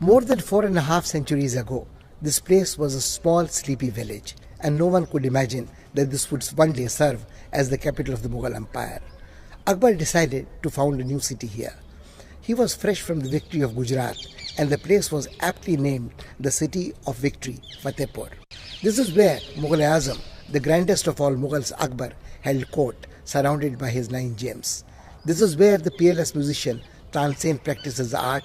More than 4.5 centuries ago, this place was a small, sleepy village, and no one could imagine that this would one day serve as the capital of the Mughal Empire. Akbar decided to found a new city here. He was fresh from the victory of Gujarat, and the place was aptly named the City of Victory, Fatehpur. This is where Mughal-e-Azam, the grandest of all Mughals, Akbar, held court, surrounded by his 9 gems. This is where the peerless musician Tansen practices art,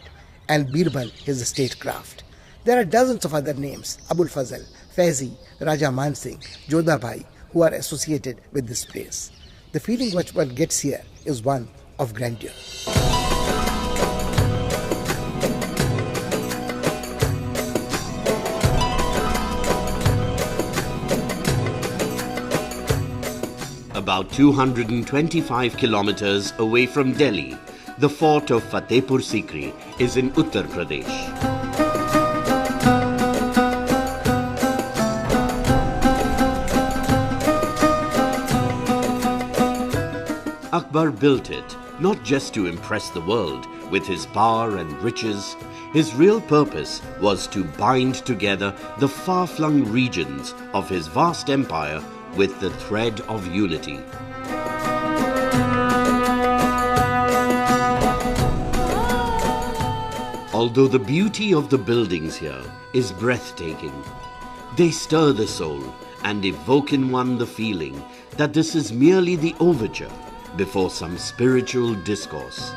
and Birbal his statecraft. There are dozens of other names, Abul Fazl, Faizi, Raja Mansingh, Jodhabai, who are associated with this place. The feeling which one gets here is one of grandeur. About 225 kilometers away from Delhi, the fort of Fatehpur Sikri is in Uttar Pradesh. Akbar built it not just to impress the world with his power and riches. His real purpose was to bind together the far-flung regions of his vast empire with the thread of unity. Although the beauty of the buildings here is breathtaking, they stir the soul and evoke in one the feeling that this is merely the overture before some spiritual discourse.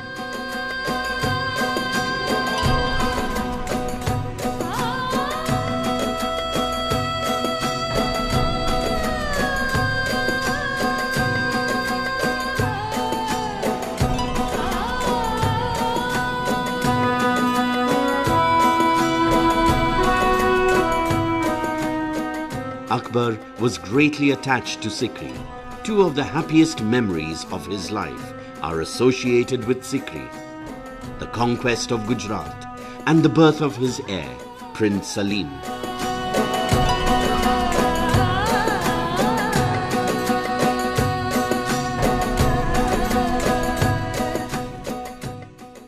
Akbar was greatly attached to Sikri. 2 of the happiest memories of his life are associated with Sikri: the conquest of Gujarat and the birth of his heir, Prince Salim.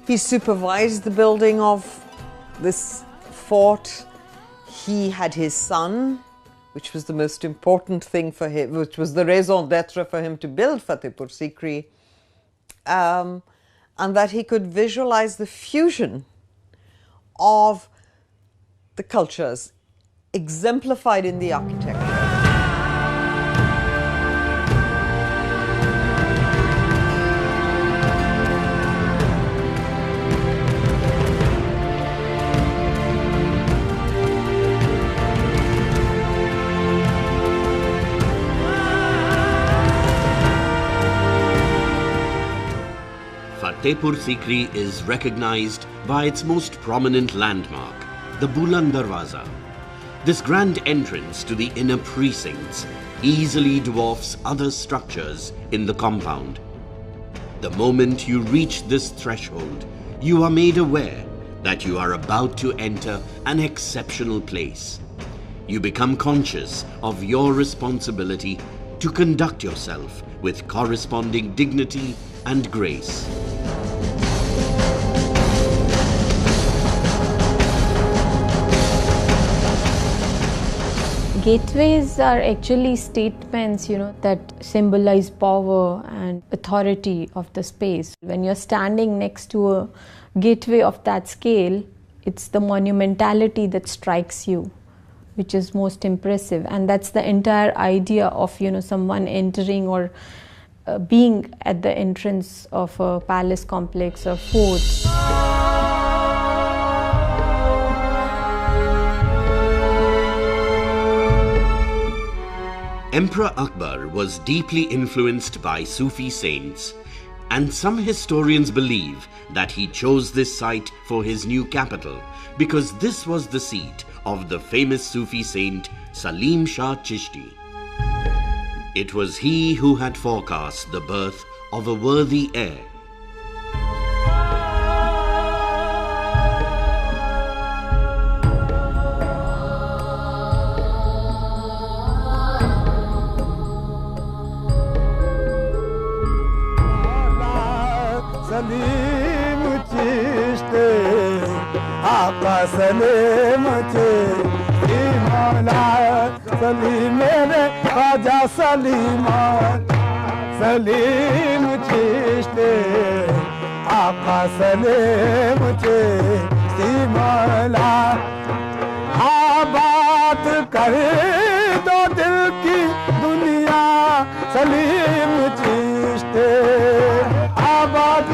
He supervised the building of this fort. He had his son, which was the most important thing for him, which was the raison d'etre for him to build Fatehpur Sikri, and that he could visualize the fusion of the cultures exemplified in the architecture. Fatehpur Sikri is recognized by its most prominent landmark, the Buland Darwaza. This grand entrance to the inner precincts easily dwarfs other structures in the compound. The moment you reach this threshold, you are made aware that you are about to enter an exceptional place. You become conscious of your responsibility to conduct yourself with corresponding dignity and grace. Gateways are actually statements, that symbolize power and authority of the space. When you're standing next to a gateway of that scale, it's the monumentality that strikes you, which is most impressive. And that's the entire idea of, someone entering or being at the entrance of a palace complex or fort. Emperor Akbar was deeply influenced by Sufi saints, and some historians believe that he chose this site for his new capital because this was the seat of the famous Sufi saint Salim Shah Chishti. It was he who had forecast the birth of a worthy heir. Salim Chishti, Akbar Salim ची मौला सलीम मेरे ख्वाजा सलीमान सलीम चिश्ती आका सलीम चिश्ती मौला आबाद कर दो दिल की दुनिया सलीम चिश्ती आबाद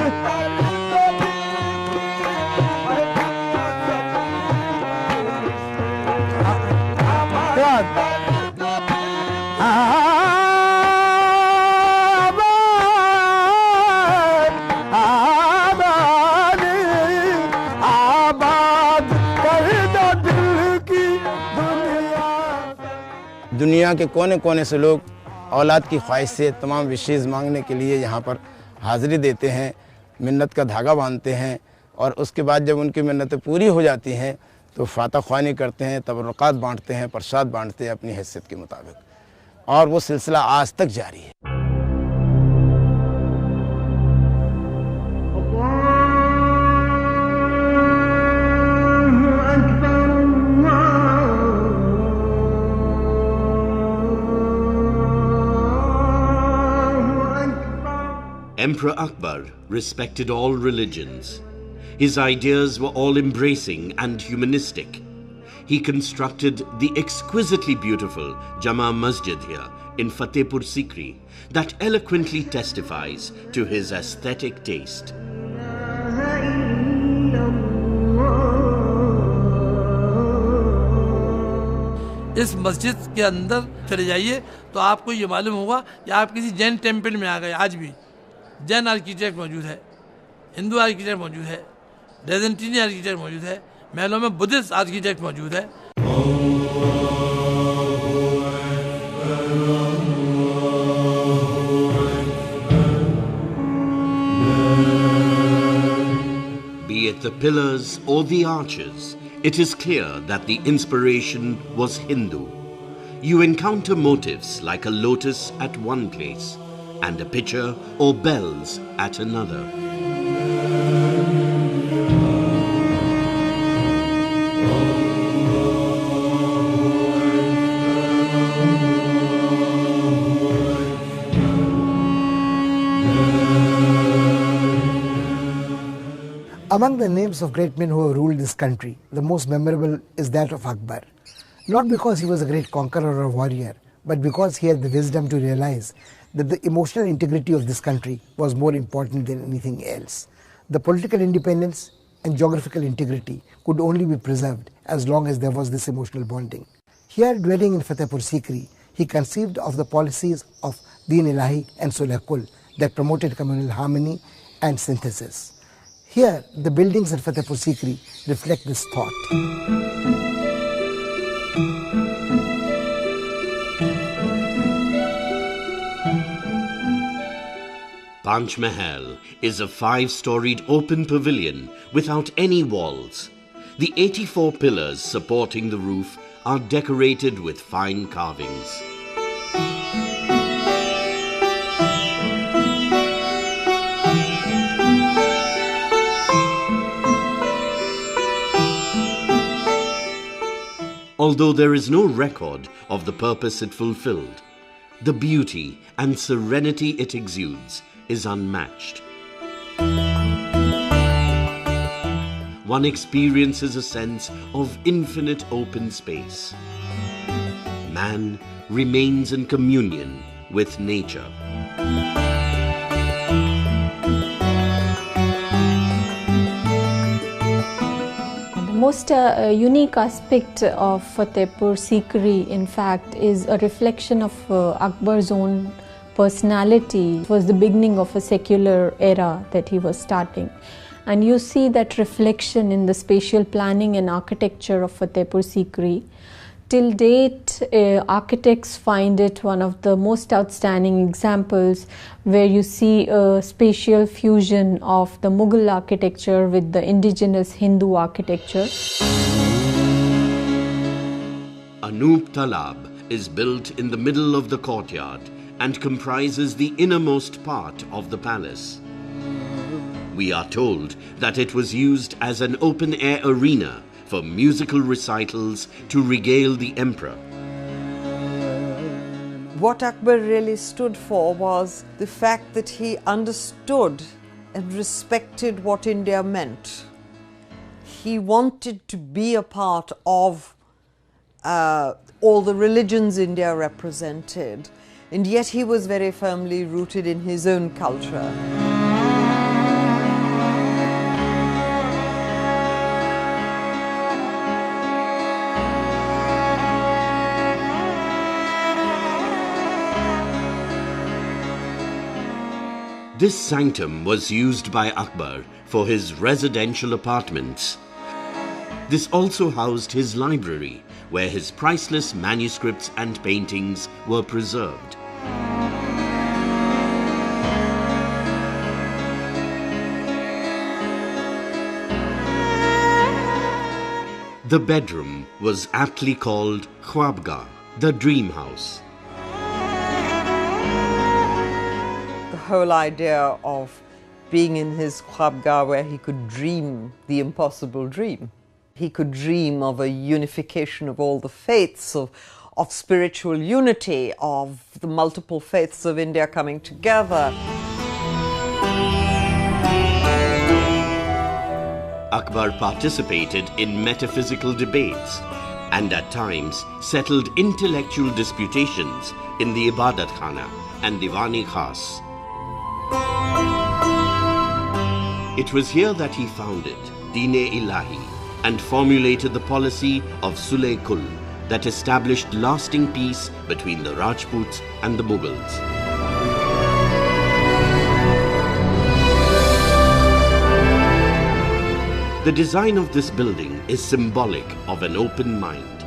दुनिया के कोने कोने से लोग औलाद की ख्वाहिश से तमाम विशेष मांगने के लिए यहाँ पर हाज़िरी देते हैं, मिन्नत का धागा बांधते हैं और उसके बाद जब उनकी मिन्नतें पूरी हो जाती हैं तो फातह ख्वानी करते हैं, तबरुकात बांटते हैं, प्रसाद बांटते हैं अपनी हैसियत के मुताबिक और वो सिलसिला आज तक जारी है। Emperor Akbar respected all religions. His ideas were all-embracing and humanistic. He constructed the exquisitely beautiful Jama Masjid here in Fatehpur Sikri that eloquently testifies to his aesthetic taste. इस मस्जिद के अंदर चले जाइए तो आपको ये मालूम होगा कि आप किसी जैन टेम्पल में आ गए। आज भी जैन आर्किटेक्ट मौजूद है, हिंदू आर्किटेक्ट मौजूद है, डेजेंटिनी आर्किटेक्ट मौजूद है, महलों में बुद्धिस्ट आर्किटेक्ट मौजूद है। Be it the pillars or the arches, it is clear that the inspiration was Hindu. You encounter motifs like a lotus at one place and a pitcher or bells at another. Among the names of great men who have ruled this country, the most memorable is that of Akbar. Not because he was a great conqueror or warrior, but because he had the wisdom to realize that the emotional integrity of this country was more important than anything else. The political independence and geographical integrity could only be preserved as long as there was this emotional bonding. Here, dwelling in Fatehpur Sikri, he conceived of the policies of Deen Ilahi and Sulh Kul that promoted communal harmony and synthesis. Here, the buildings in Fatehpur Sikri reflect this thought. Panch Mahal is a 5-storied open pavilion without any walls. The 84 pillars supporting the roof are decorated with fine carvings. Although there is no record of the purpose it fulfilled, the beauty and serenity it exudes is unmatched. One experiences a sense of infinite open space. Man remains in communion with nature. The most unique aspect of Fatehpur Sikri, in fact, is a reflection of Akbar's own personality. It was the beginning of a secular era that he was starting. And you see that reflection in the spatial planning and architecture of Fatehpur Sikri. Till date, architects find it one of the most outstanding examples where you see a spatial fusion of the Mughal architecture with the indigenous Hindu architecture. Anoop Talab is built in the middle of the courtyard and comprises the innermost part of the palace. We are told that it was used as an open-air arena for musical recitals to regale the emperor. What Akbar really stood for was the fact that he understood and respected what India meant. He wanted to be a part of all the religions India represented, and yet he was very firmly rooted in his own culture. This sanctum was used by Akbar for his residential apartments. This also housed his library, where his priceless manuscripts and paintings were preserved. The bedroom was aptly called Khwabgah, the dream house. The whole idea of being in his Khwabgah, where he could dream the impossible dream. He could dream of a unification of all the faiths, of spiritual unity, of the multiple faiths of India coming together. Akbar participated in metaphysical debates and at times settled intellectual disputations in the Ibadat Khana and Diwan-e Khas. It was here that he founded Deen-e-Ilahi and formulated the policy of Sulh-e-Kul that established lasting peace between the Rajputs and the Mughals. The design of this building is symbolic of an open mind.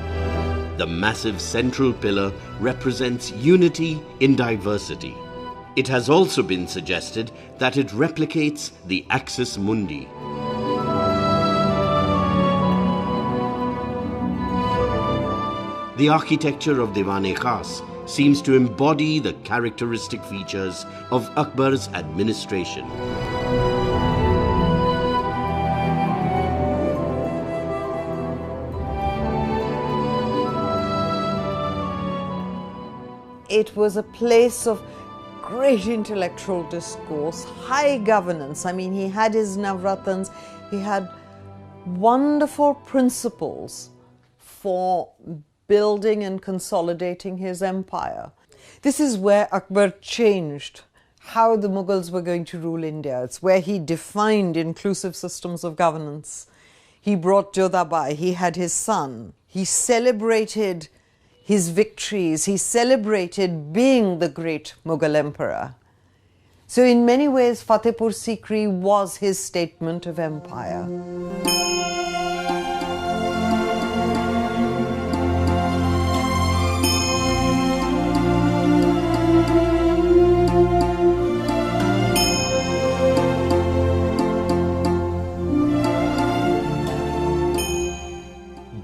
The massive central pillar represents unity in diversity. It has also been suggested that it replicates the Axis Mundi. The architecture of Diwan-e Khas seems to embody the characteristic features of Akbar's administration. It was a place of great intellectual discourse, high governance. I mean, he had his Navratans, he had wonderful principles for building and consolidating his empire. This is where Akbar changed how the Mughals were going to rule India. It's where he defined inclusive systems of governance. He brought Jodabai, he had his son. He celebrated his victories, he celebrated being the great Mughal emperor. So in many ways, Fatehpur Sikri was his statement of empire.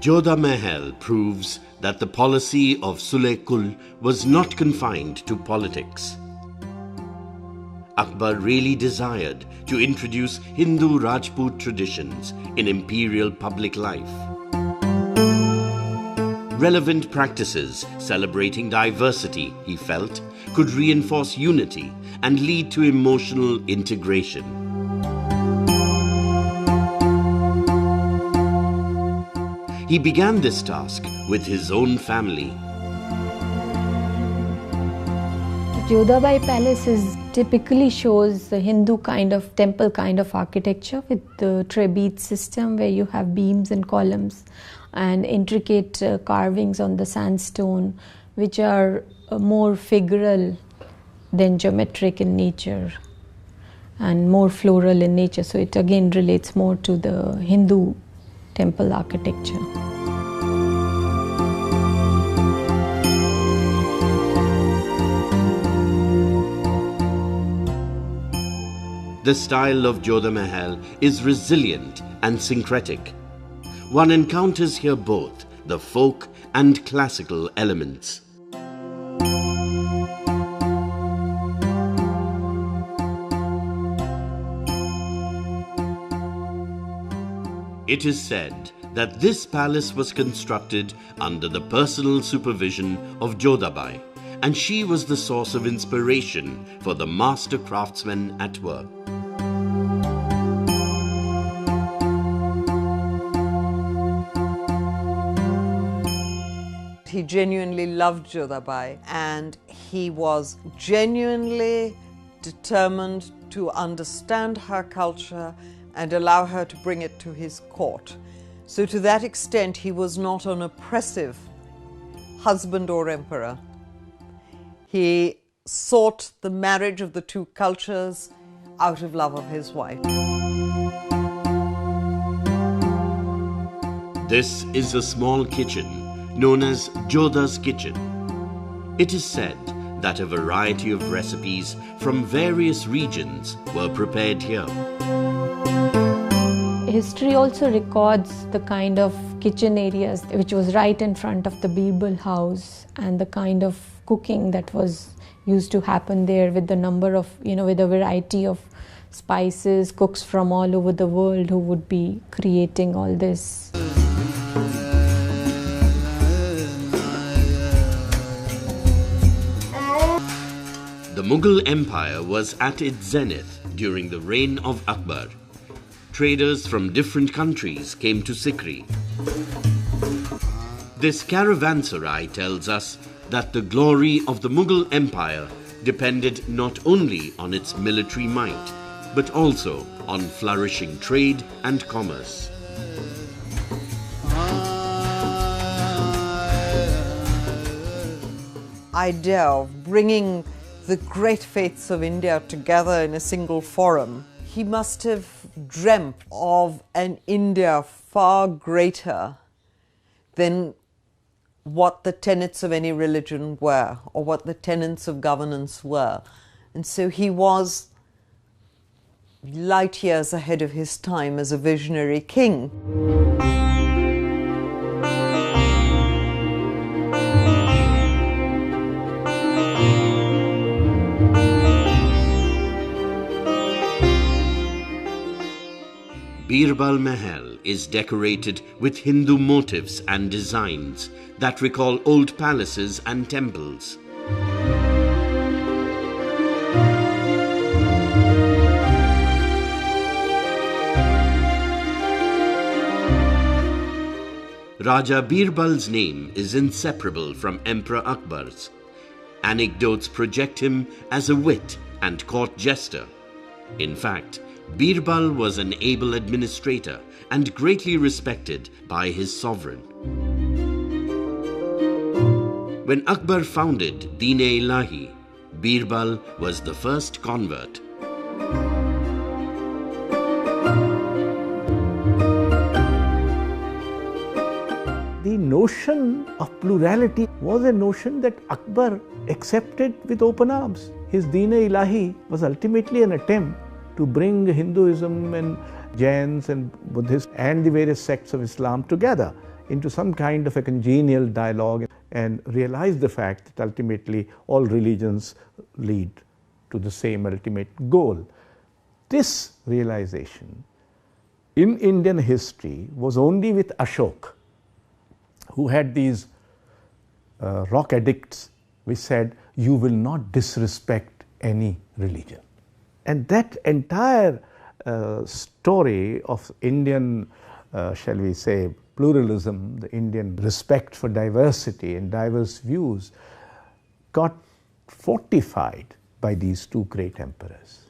Jodha Mahal proves that the policy of Sulh-e-Kul was not confined to politics. Akbar really desired to introduce Hindu Rajput traditions in imperial public life. Relevant practices celebrating diversity, he felt, could reinforce unity and lead to emotional integration. He began this task with his own family. Yodabai Palace typically shows the Hindu kind of temple kind of architecture with the trebuchet system where you have beams and columns and intricate carvings on the sandstone, which are more figural than geometric in nature and more floral in nature. So it again relates more to the Hindu temple architecture. The style of Jodha Mahal is resilient and syncretic. One encounters here both the folk and classical elements. It is said that this palace was constructed under the personal supervision of Jodabai, and she was the source of inspiration for the master craftsmen at work. He genuinely loved Jodabai, and he was genuinely determined to understand her culture and allow her to bring it to his court. So to that extent, he was not an oppressive husband or emperor. He sought the marriage of the two cultures out of love of his wife. This is a small kitchen known as Jodha's kitchen. It is said that a variety of recipes from various regions were prepared here. History also records the kind of kitchen areas which was right in front of the Birbal house, and the kind of cooking that was used to happen there, with the number of, with a variety of spices, cooks from all over the world who would be creating all this. The Mughal Empire was at its zenith during the reign of Akbar. Traders from different countries came to Sikri. This caravanserai tells us that the glory of the Mughal Empire depended not only on its military might, but also on flourishing trade and commerce. Idea of bringing the great faiths of India together in a single forum, he must have dreamt of an India far greater than what the tenets of any religion were, or what the tenets of governance were. And so he was light years ahead of his time as a visionary king. Birbal Mahal is decorated with Hindu motifs and designs that recall old palaces and temples. Raja Birbal's name is inseparable from Emperor Akbar's. Anecdotes project him as a wit and court jester. In fact, Birbal was an able administrator and greatly respected by his sovereign. When Akbar founded Din-e-Ilahi, Birbal was the first convert. The notion of plurality was a notion that Akbar accepted with open arms. His Din-e-Ilahi was ultimately an attempt to bring Hinduism and Jains and Buddhists and the various sects of Islam together into some kind of a congenial dialogue, and realize the fact that ultimately all religions lead to the same ultimate goal. This realization in Indian history was only with Ashok, who had these rock edicts which said, "You will not disrespect any religion." And that entire story of Indian, shall we say, pluralism, the Indian respect for diversity and diverse views, got fortified by these two great emperors.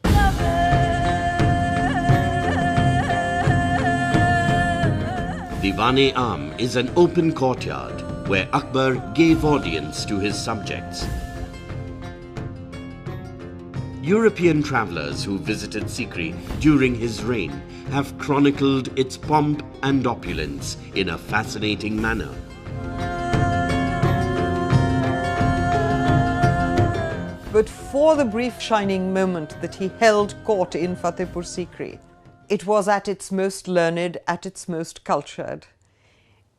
Diwan-e-Am is an open courtyard where Akbar gave audience to his subjects. European travelers who visited Sikri during his reign have chronicled its pomp and opulence in a fascinating manner. But for the brief shining moment that he held court in Fatehpur Sikri, it was at its most learned, at its most cultured,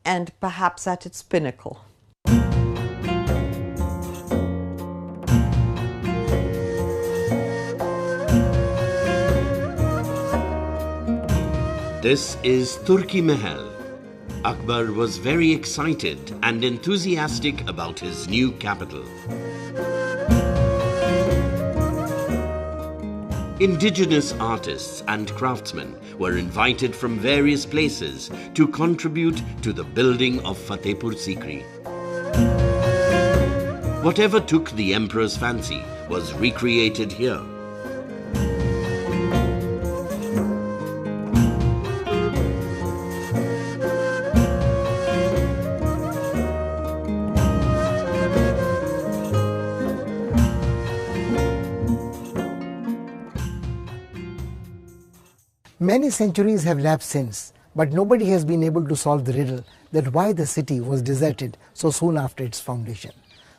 and perhaps at its pinnacle. This is Turki Mahal. Akbar was very excited and enthusiastic about his new capital. Indigenous artists and craftsmen were invited from various places to contribute to the building of Fatehpur Sikri. Whatever took the emperor's fancy was recreated here. Many centuries have lapsed since, but nobody has been able to solve the riddle that why the city was deserted so soon after its foundation.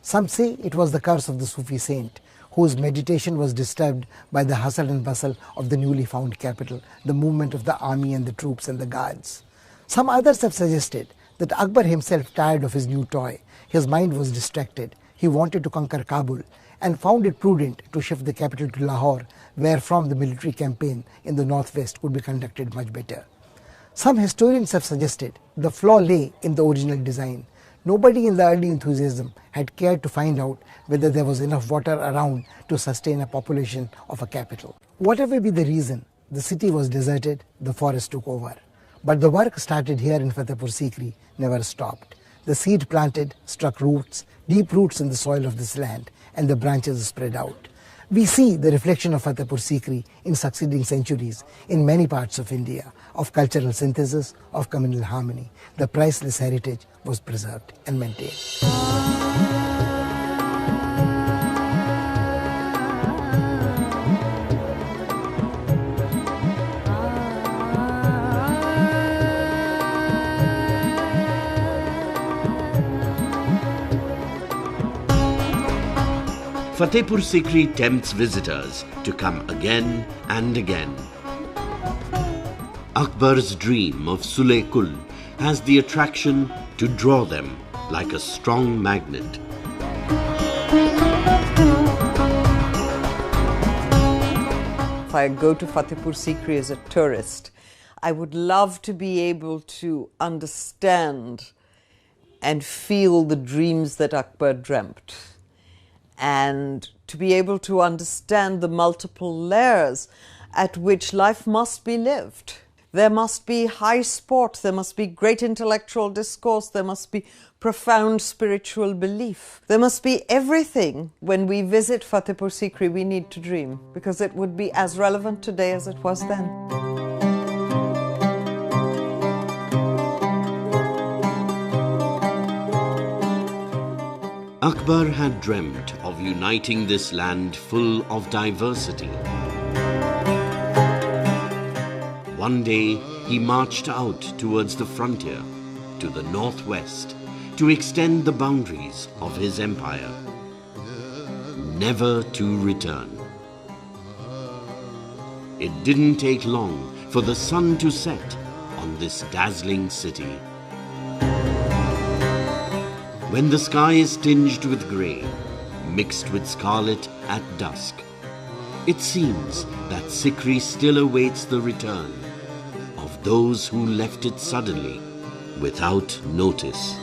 Some say it was the curse of the Sufi saint, whose meditation was disturbed by the hustle and bustle of the newly found capital, the movement of the army and the troops and the guards. Some others have suggested that Akbar himself tired of his new toy. His mind was distracted. He wanted to conquer Kabul and found it prudent to shift the capital to Lahore, where from the military campaign in the northwest could be conducted much better. Some historians have suggested the flaw lay in the original design. Nobody in the early enthusiasm had cared to find out whether there was enough water around to sustain a population of a capital. Whatever be the reason, the city was deserted, the forest took over. But the work started here in Fatehpur Sikri never stopped. The seed planted struck roots, deep roots in the soil of this land, and the branches spread out. We see the reflection of Fatehpur Sikri in succeeding centuries in many parts of India, of cultural synthesis, of communal harmony. The priceless heritage was preserved and maintained. Fatehpur Sikri tempts visitors to come again and again. Akbar's dream of Sule-Kul has the attraction to draw them like a strong magnet. If I go to Fatehpur Sikri as a tourist, I would love to be able to understand and feel the dreams that Akbar dreamt, and to be able to understand the multiple layers at which life must be lived. There must be high sport, there must be great intellectual discourse, there must be profound spiritual belief. There must be everything. When we visit Fatehpur Sikri, we need to dream, because it would be as relevant today as it was then. Akbar had dreamt of uniting this land full of diversity. One day, he marched out towards the frontier, to the northwest, to extend the boundaries of his empire, never to return. It didn't take long for the sun to set on this dazzling city. When the sky is tinged with grey, mixed with scarlet at dusk, it seems that Sikri still awaits the return of those who left it suddenly, without notice.